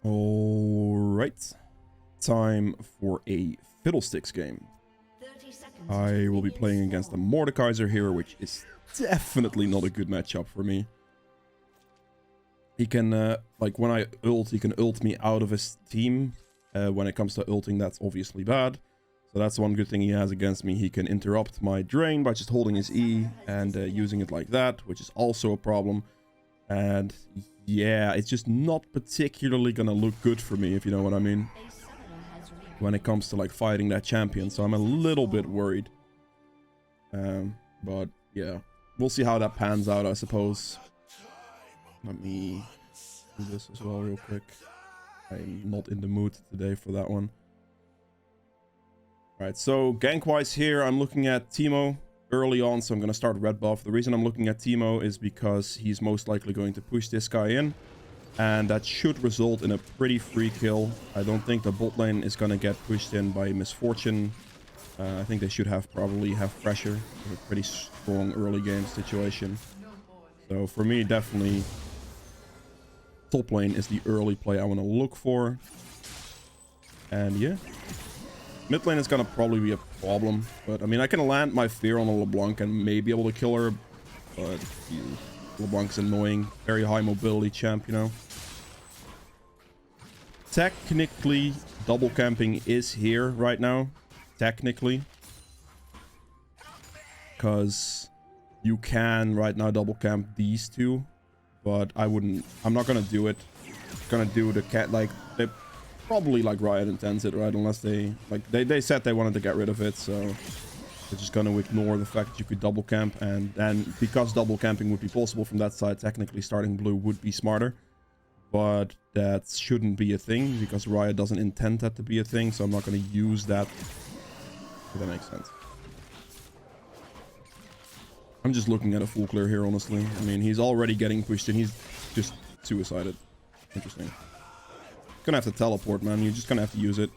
Alright. Time for a Fiddlesticks game. I will be playing against the Mordekaiser here, which is definitely not a good matchup for me. He can, like, when I ult, he can ult me out of his team. When it comes to ulting, that's obviously bad. So that's one good thing he has against me. He can interrupt my drain by just holding his E and using it like that, which is also a problem. And yeah, it's just not particularly gonna look good for me, if you know what I mean, when it comes to like fighting that champion. So I'm a little bit worried. But yeah, we'll see how that pans out, I suppose. Let me do this as well real quick. I'm not in the mood today for that one. Alright, so gank-wise here, I'm looking at Teemo early on, so I'm going to start red buff. The reason I'm looking at Teemo is because he's most likely going to push this guy in, and that should result in a pretty free kill. I don't think the bot lane is going to get pushed in by misfortune. I think they should probably have pressure. A pretty strong early game situation. So for me, definitely top lane is the early play I want to look for. And yeah, mid lane is going to probably be a problem. But I mean, I can land my fear on a LeBlanc and may be able to kill her. But LeBlanc's annoying. Very high mobility champ, you know. Technically, double camping is here right now. Technically. Because you can right now double camp these two. But I'm not gonna do it. Gonna do the cat, like, they probably like Riot intends it, right? Unless they, like, they said they wanted to get rid of it, so they're just gonna ignore the fact that you could double camp, and because double camping would be possible from that side, technically starting blue would be smarter. But that shouldn't be a thing, because Riot doesn't intend that to be a thing, so I'm not gonna use that. If that makes sense. I'm just looking at a full clear here, honestly. I mean, he's already getting pushed in. He's just suicided. Interesting. Gonna have to teleport, man. You're just gonna have to use it.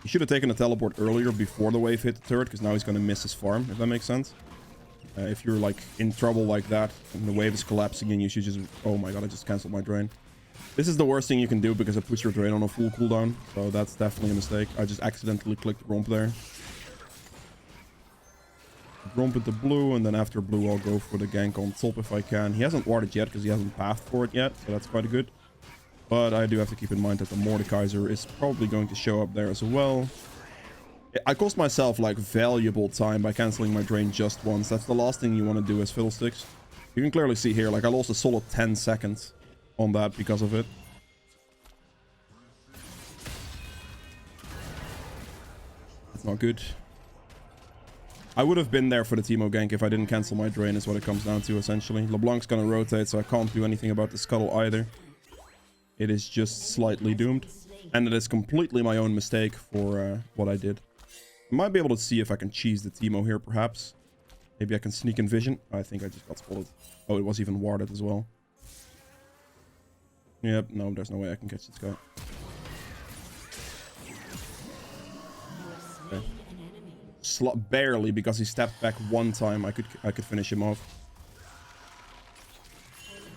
He should have taken a teleport earlier before the wave hit the turret, because now he's gonna miss his farm, if that makes sense. If you're like in trouble like that and the wave is collapsing and you should just... Oh my god, I just cancelled my drain. This is the worst thing you can do because it puts your drain on a full cooldown. So that's definitely a mistake. I just accidentally clicked romp there. Romp into blue, and then after blue I'll go for the gank on top if I can. He hasn't warded yet because he hasn't pathed for it yet, so that's quite good. But I do have to keep in mind that the Mordekaiser is probably going to show up there as well. I cost myself like valuable time by cancelling my drain just once. That's the last thing you want to do as Fiddlesticks. You can clearly see here, like, I lost a solid 10 seconds on that because of it. That's not good. I would have been there for the Teemo gank if I didn't cancel my drain, is what it comes down to, essentially. LeBlanc's gonna rotate, so I can't do anything about the scuttle either. It is just slightly doomed. And it is completely my own mistake for what I did. I might be able to see if I can cheese the Teemo here, perhaps. Maybe I can sneak in vision. I think I just got spotted. Oh, it was even warded as well. Yep, no, there's no way I can catch this guy. Okay. Barely, because he stepped back one time. I could finish him off.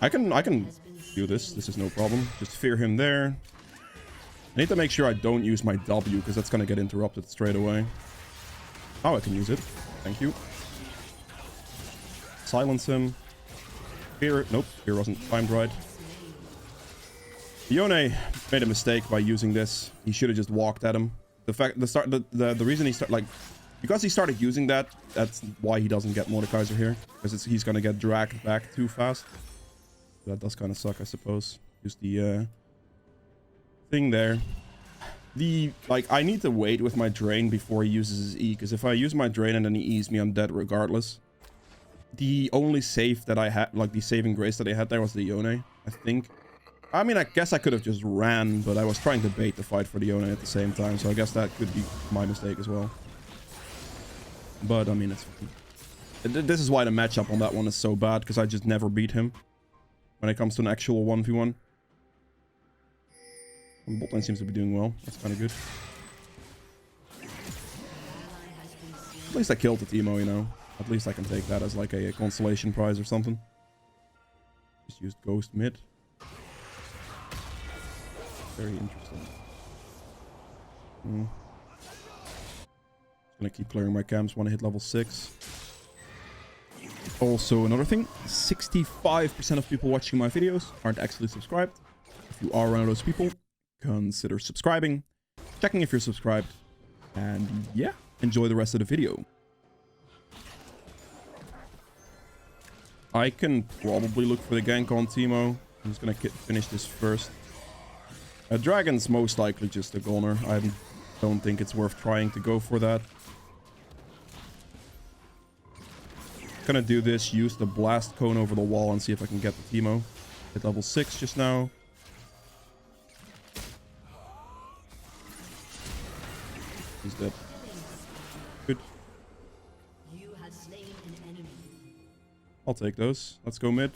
I can do this. This is no problem. Just fear him there. I need to make sure I don't use my W, because that's gonna get interrupted straight away. Oh, I can use it. Thank you. Silence him. Fear. Nope, fear wasn't timed right. Yone made a mistake by using this. He should have just walked at him. The reason he started, like, because he started using that, that's why he doesn't get Mordekaiser here. Because he's gonna get dragged back too fast. That does kind of suck, I suppose. Use the thing there. I need to wait with my drain before he uses his E, because if I use my drain and then he E's me, I'm dead regardless. The only save that I had, like the saving grace that I had there, was the Yone, I think. I mean, I guess I could have just ran, but I was trying to bait the fight for the Yone at the same time, so I guess that could be my mistake as well. But, I mean, it's fine. This is why the matchup on that one is so bad, because I just never beat him when it comes to an actual 1v1. And bot lane seems to be doing well. That's kind of good. At least I killed the Teemo, you know. At least I can take that as like a consolation prize or something. Just used Ghost mid. Very interesting. Just gonna keep clearing my camps. Want to hit level 6. Also, another thing, 65% of people watching my videos aren't actually subscribed. If you are one of those people, consider subscribing, checking if you're subscribed, and yeah, enjoy the rest of the video. I can probably look for the gank on Teemo. I'm just gonna finish this first. Dragon's most likely just a goner. I don't think it's worth trying to go for that. Gonna do this, use the blast cone over the wall and see if I can get the Teemo. Hit level 6 just now. He's dead. Good. I'll take those. Let's go mid.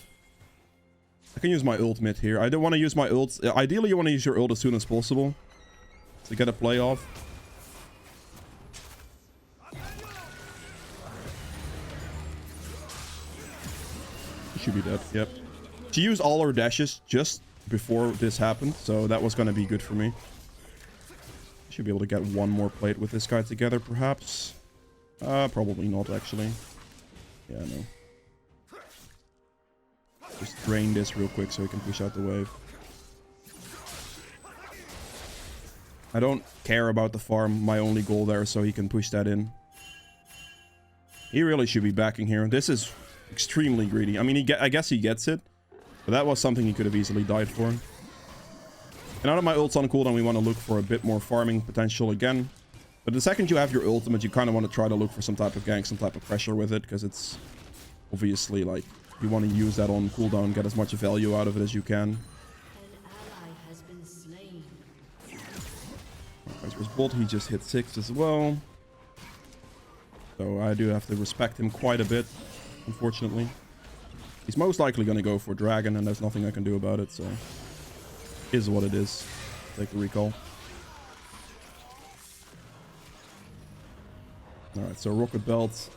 I can use my ult mid here. I don't want to use my ult. Ideally, you want to use your ult as soon as possible to get a play off. Should be dead. Yep. She used all her dashes just before this happened, so that was going to be good for me. Should be able to get one more plate with this guy together, perhaps. Probably not, actually. Yeah, no. Just drain this real quick so he can push out the wave. I don't care about the farm. My only goal there is so he can push that in. He really should be backing here. This is extremely greedy. I mean, I guess he gets it. But that was something he could have easily died for. And now that my ult's on cooldown, we want to look for a bit more farming potential again. But the second you have your ultimate, you kind of want to try to look for some type of gank, some type of pressure with it. Because it's obviously like, you want to use that on cooldown, get as much value out of it as you can. There's Bolt, he just hit 6 as well. So I do have to respect him quite a bit, unfortunately. He's most likely going to go for Dragon, and there's nothing I can do about it, so... is what it is. Take the recall. Alright, so Rocket Belt.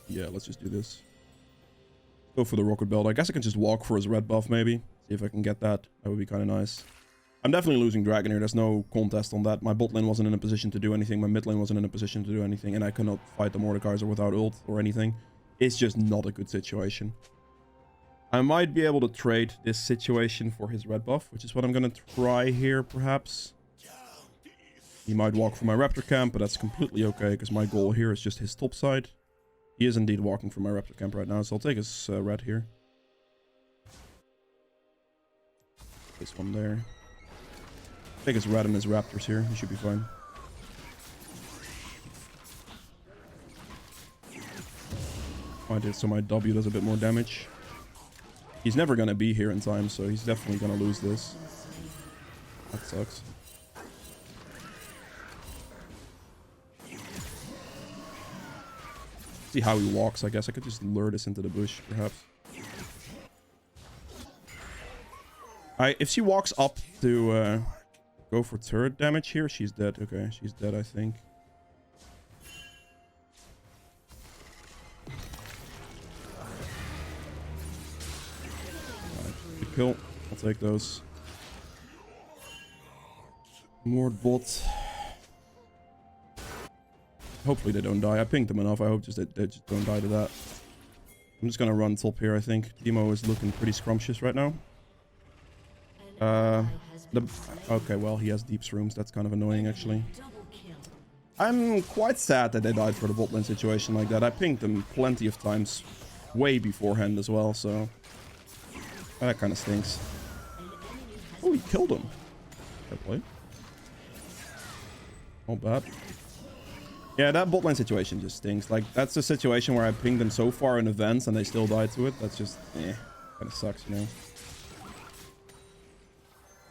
Yeah, let's just do this. Go for the Rocket Belt. I guess I can just walk for his red buff, maybe. See if I can get that. That would be kind of nice. I'm definitely losing Dragon here. There's no contest on that. My bot lane wasn't in a position to do anything. My mid lane wasn't in a position to do anything. And I cannot fight the Mordekaiser without ult or anything. It's just not a good situation. I might be able to trade this situation for his red buff, which is what I'm going to try here, perhaps. He might walk for my Raptor camp, but that's completely okay, because my goal here is just his top side. He is indeed walking for my Raptor camp right now, so I'll take his red here. This one there. Take his red and his Raptors here. He should be fine. I did so my W does a bit more damage. He's never going to be here in time, so he's definitely going to lose this. That sucks. See how he walks. I guess I could just lure this into the bush, perhaps. If she walks up to go for turret damage here, she's dead. Okay, she's dead, I think. Alright, good kill. I'll take those. More bots. Hopefully they don't die. I pinged them enough. I hope just that they just don't die to that. I'm just gonna run top here, I think. Teemo is looking pretty scrumptious right now. Okay, well, he has deep rooms. That's kind of annoying, actually. I'm quite sad that they died for the bot lane situation like that. I pinged them plenty of times way beforehand as well, so... that kind of stinks. Oh, he killed him. Fair play. Not bad. Yeah, that bot lane situation just stinks. Like, that's a situation where I pinged them so far in advance and they still died to it. That's just, kind of sucks, you know.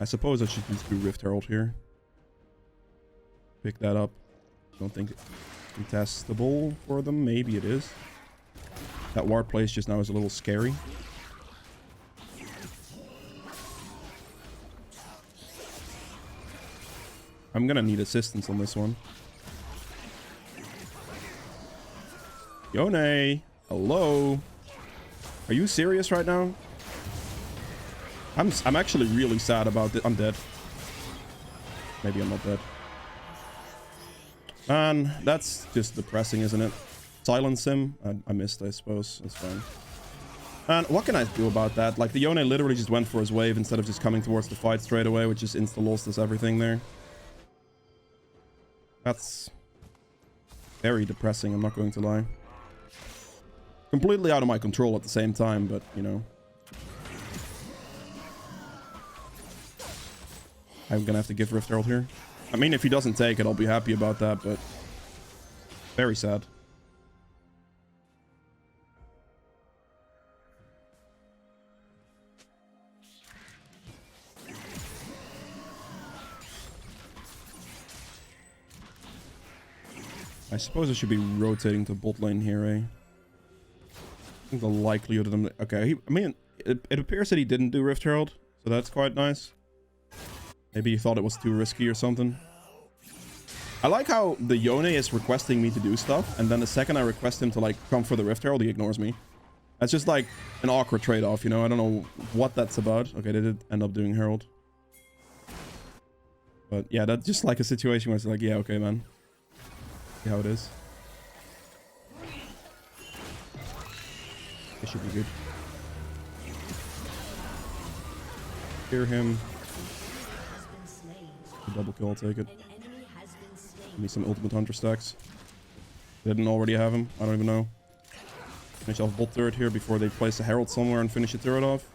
I suppose I should just do Rift Herald here. Pick that up. Don't think it's contestable for them. Maybe it is. That ward place just now is a little scary. I'm gonna need assistance on this one. Yone, hello. Are you serious right now? I'm actually really sad about it. I'm dead. Maybe I'm not dead. Man, that's just depressing, isn't it? Silence him. I missed, I suppose. That's fine. And what can I do about that? Like, the Yone literally just went for his wave instead of just coming towards the fight straight away, which just insta-lost us everything there. That's very depressing, I'm not going to lie. Completely out of my control at the same time, but, you know. I'm gonna have to give Rift Herald here. I mean, if he doesn't take it, I'll be happy about that, but... very sad. I suppose I should be rotating to bot lane here, eh? I think the likelihood of them... okay, I mean, it appears that he didn't do Rift Herald, so that's quite nice. Maybe he thought it was too risky or something. I like how the Yone is requesting me to do stuff, and then the second I request him to, like, come for the Rift Herald, he ignores me. That's just, like, an awkward trade-off, you know? I don't know what that's about. Okay, they did end up doing Herald. But, yeah, that's just, like, a situation where it's like, yeah, okay, man. See how it is. It should be good. Hear him. Double kill, I'll take it. Give me some ultimate hunter stacks. Didn't already have him. I don't even know. Finish off bot turret here before they place a herald somewhere and finish the turret off.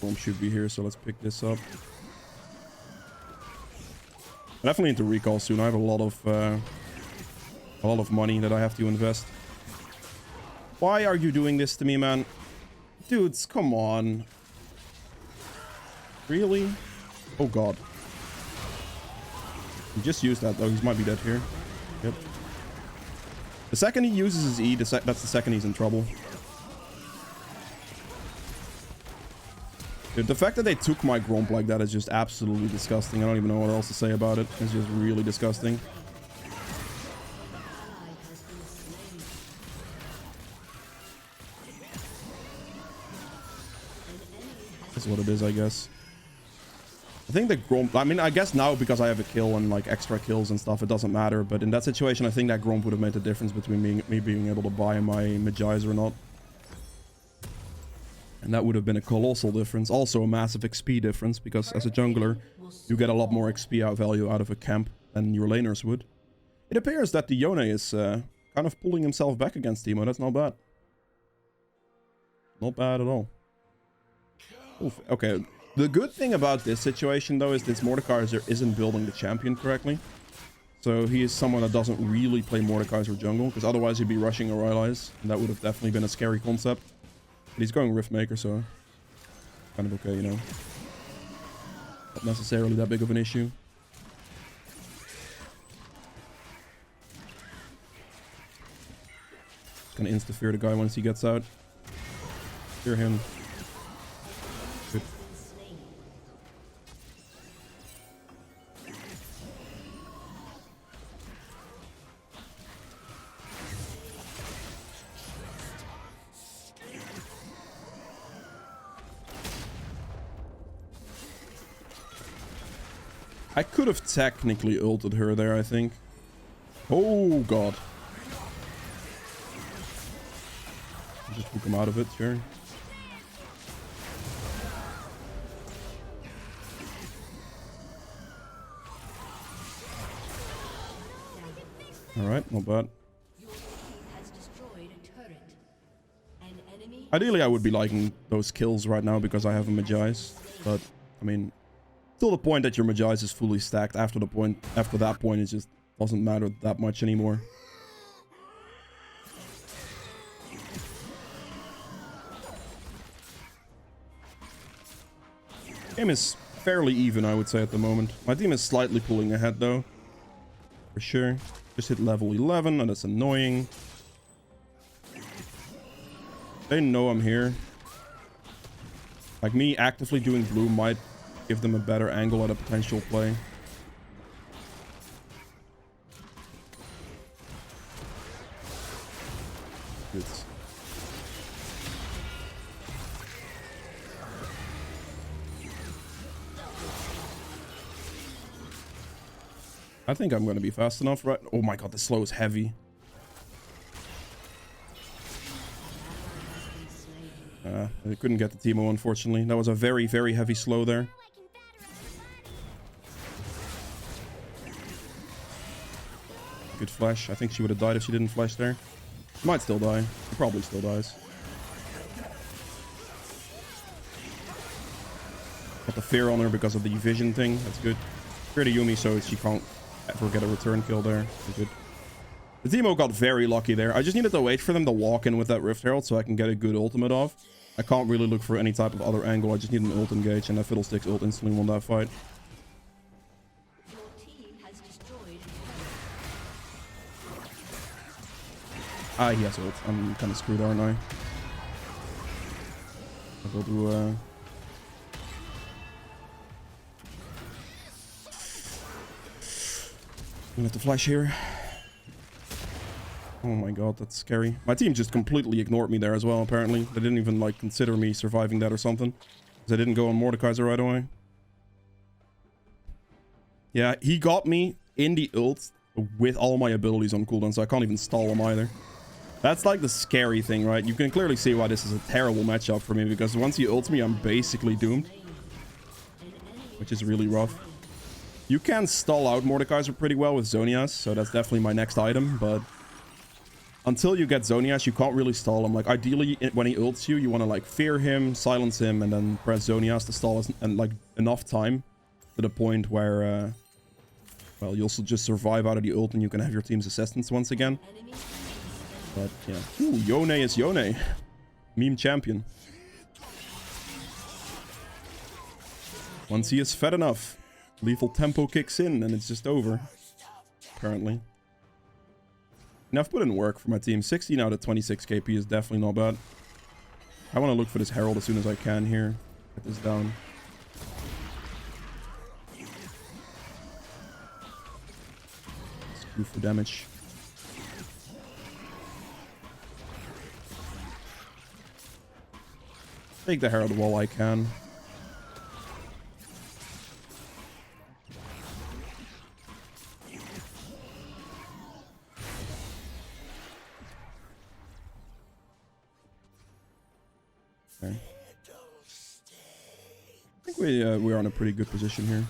Bomb should be here, so let's pick this up. I definitely need to recall soon. I have a lot of money that I have to invest. Why are you doing this to me, man? Dudes, come on. Really? Oh god. He just used that though. He might be dead here. Yep. The second he uses his E, that's the second he's in trouble. Dude, the fact that they took my Gromp like that is just absolutely disgusting. I don't even know what else to say about it. It's just really disgusting. That's what it is, I guess. I think the Gromp... I mean, I guess now because I have a kill and, like, extra kills and stuff, it doesn't matter. But in that situation, I think that Gromp would have made the difference between me being able to buy my Magi's or not. And that would have been a colossal difference. Also a massive XP difference, because as a jungler, you get a lot more XP value out of a camp than your laners would. It appears that the Yone is kind of pulling himself back against Teemo. That's not bad. Not bad at all. Oof. Okay, the good thing about this situation, though, is this Mordekaiser isn't building the champion correctly. So he is someone that doesn't really play Mordekaiser jungle, because otherwise he'd be rushing our allies. And that would have definitely been a scary concept. But he's going Riftmaker, so kind of okay, you know. Not necessarily that big of an issue. Just gonna insta-fear the guy once he gets out. Fear him. Good. I could have technically ulted her there, I think. Oh, God. Just took him out of it, sure. Alright, not bad. Ideally, I would be liking those kills right now because I have a Magi's. But, I mean... till the point that your Magi's is fully stacked. After that point, it just doesn't matter that much anymore. Game is fairly even, I would say, at the moment. My team is slightly pulling ahead, though. For sure. Just hit level 11, and that's annoying. They know I'm here. Like, me actively doing blue might give them a better angle at a potential play. Good. I think I'm going to be fast enough, right? Oh my god, the slow is heavy. I couldn't get the Teemo, unfortunately. That was a very, very heavy slow there. Good flash. I think she would have died if she didn't flash there. She might still die. She probably still dies. Got the fear on her because of the vision thing. That's good. Fear the Yumi so she can't ever get a return kill there. That's good. The Teemo got very lucky there. I just needed to wait for them to walk in with that Rift Herald so I can get a good ultimate off. I can't really look for any type of other angle. I just need an ult engage, and that Fiddlesticks ult instantly won that fight. Ah, he has ult. I'm kind of screwed, aren't I? I'll do I'm gonna have to flash here. Oh my god, that's scary. My team just completely ignored me there as well, apparently. They didn't even, like, consider me surviving that or something. Because I didn't go on Mordekaiser right away. Yeah, he got me in the ult with all my abilities on cooldown, so I can't even stall him either. That's, like, the scary thing, right? You can clearly see why this is a terrible matchup for me, because once he ults me, I'm basically doomed. Which is really rough. You can stall out Mordekaiser pretty well with Zhonya's, so that's definitely my next item, but until you get Zhonya's, you can't really stall him. Like, ideally, when he ults you, you want to, like, fear him, silence him, and then press Zhonya's to stall us, and, like, enough time to the point where, well, you'll just survive out of the ult and you can have your team's assistance once again. But, yeah. Ooh, Yone is Yone. Meme champion. Once he is fed enough, lethal tempo kicks in and it's just over. Apparently. Now, I've put in work for my team. 16 out of 26 KP is definitely not bad. I want to look for this Herald as soon as I can here. Get this down. Let's go for damage. Take the Herald while I can. Okay. I think we're in a pretty good position here.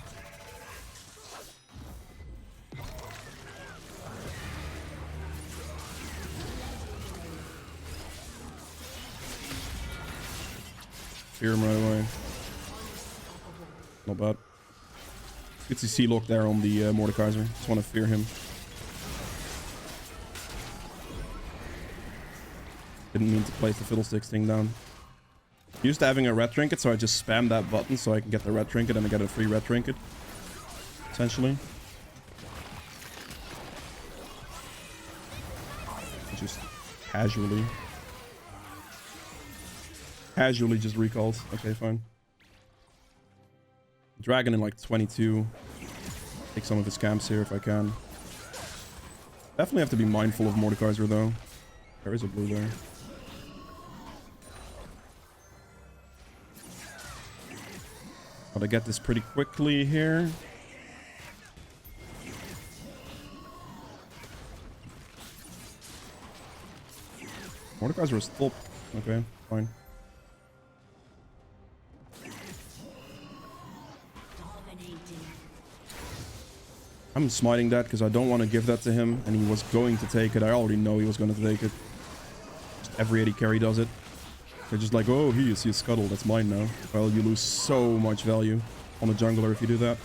Fear him right away. Not bad. Good to see look there on the Mordekaiser. Just want to fear him. Didn't mean to place the Fiddlesticks thing down. Used to having a red trinket, so I just spam that button so I can get the red trinket and I get a free red trinket. Essentially. Just casually. Casually just recalls. Okay, fine. Dragon in like 22. Take some of his camps here if I can. Definitely have to be mindful of Mordekaiser though. There is a blue there. Gotta get this pretty quickly here. Mordekaiser was still... Okay, fine. I'm smiting that because I don't want to give that to him, and he was going to take it. I already know he was going to take it. Just every AD carry does it. They're just like, oh, he is scuttled. That's mine now. Well, you lose so much value on the jungler if you do that.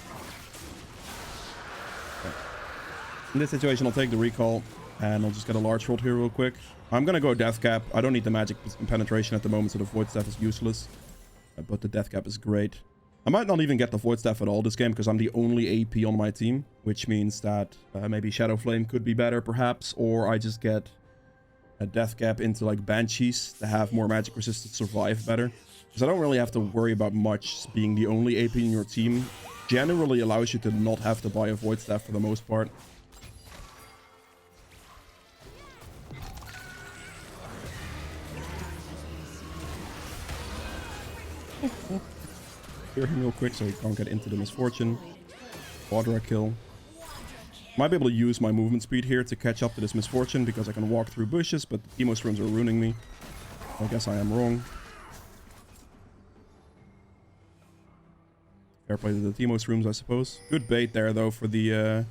Okay. In this situation, I'll take the recall, and I'll just get a large hold here real quick. I'm going to go death cap. I don't need the magic penetration at the moment, so the void staff is useless. But the death cap is great. I might not even get the void staff at all this game because I'm the only AP on my team, which means that maybe Shadow Flame could be better perhaps, or I just get a death cap into like Banshees to have more magic resistant survive better. Because I don't really have to worry about much. Being the only AP in your team generally allows you to not have to buy a Void Staff for the most part. Clear him real quick so he can't get into the Misfortune. Quadra kill. Might be able to use my movement speed here to catch up to this Misfortune because I can walk through bushes, but the Teemo Shrooms are ruining me. I guess I am wrong. Fair play to the Teemo Shrooms, I suppose. Good bait there, though, for the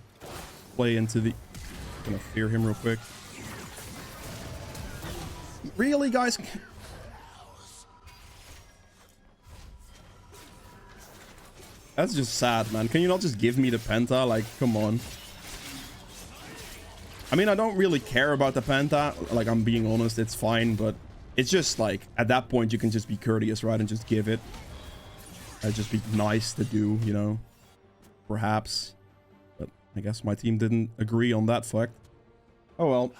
play into the... Gonna fear him real quick. Really, guys? That's just sad, man. Can you not just give me the Penta? Like, come on. I mean, I don't really care about the Penta. Like, I'm being honest, it's fine, but it's just like, at that point, you can just be courteous, right? And just give it. That'd just be nice to do, you know? Perhaps. But I guess my team didn't agree on that fact. Oh well.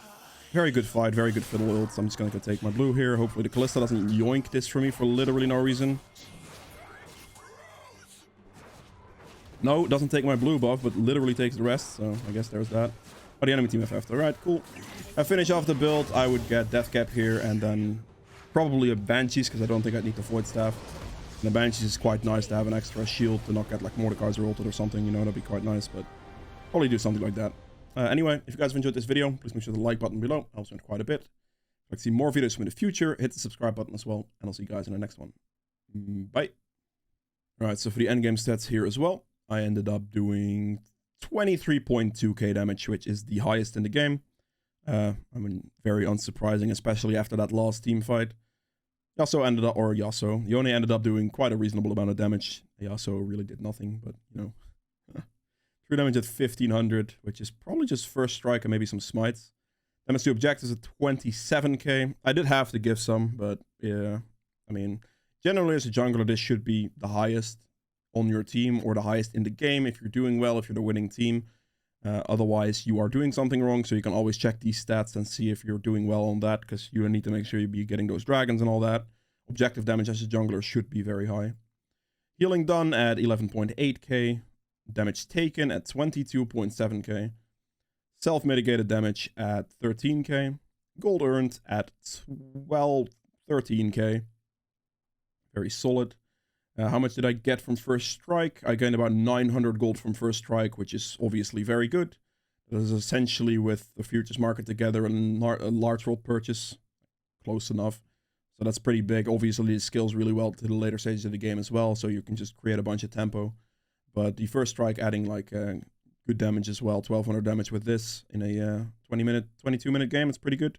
Very good fight, very good Fiddle ult. So I'm just gonna go take my blue here. Hopefully the Kalista doesn't yoink this for me for literally no reason. No, doesn't take my blue buff, but literally takes the rest. So I guess there's that. Oh, the enemy team FF'd. Alright, cool. I finish off the build. I would get Death Cap here and then probably a Banshees because I don't think I'd need the Void Staff. And the Banshees is quite nice to have an extra shield to not get like Mordekaiser ulted or something, you know, that'd be quite nice, but probably do something like that. Anyway, if you guys have enjoyed this video, please make sure to like button below. Helps me quite a bit. If you'd like to see more videos from in the future, hit the subscribe button as well, and I'll see you guys in the next one. Bye. Alright, so for the endgame stats here as well, I ended up doing 23.2k damage, which is the highest in the game. I mean, very unsurprising, especially after that last team fight. Yasuo ended up, or Yasuo, Yone ended up doing quite a reasonable amount of damage. Yasuo really did nothing, but, you know. True damage at 1500, which is probably just first strike and maybe some smites. Damage to objectives at 27k. I did have to give some, but yeah. I mean, generally as a jungler, this should be the highest on your team or the highest in the game if you're doing well, if you're the winning team. Otherwise, you are doing something wrong, so you can always check these stats and see if you're doing well on that, because you need to make sure you be getting those dragons and all that. Objective damage as a jungler should be very high. Healing done at 11.8k. Damage taken at 22.7k. Self-mitigated damage at 13k. Gold earned at 13k. Very solid. How much did I get from first strike? I gained about 900 gold from first strike, which is obviously very good. This is essentially with the futures market together and a large world purchase. Close enough. So that's pretty big. Obviously it scales really well to the later stages of the game as well, so you can just create a bunch of tempo. But the first strike adding like good damage as well. 1200 damage with this in a 22-minute game. It's pretty good.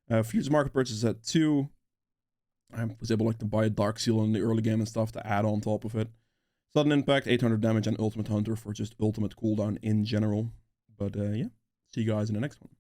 Futures market purchase at 2. I was able like to buy a Dark Seal in the early game and stuff to add on top of it. Sudden Impact, 800 damage, and Ultimate Hunter for just ultimate cooldown in general. But yeah, see you guys in the next one.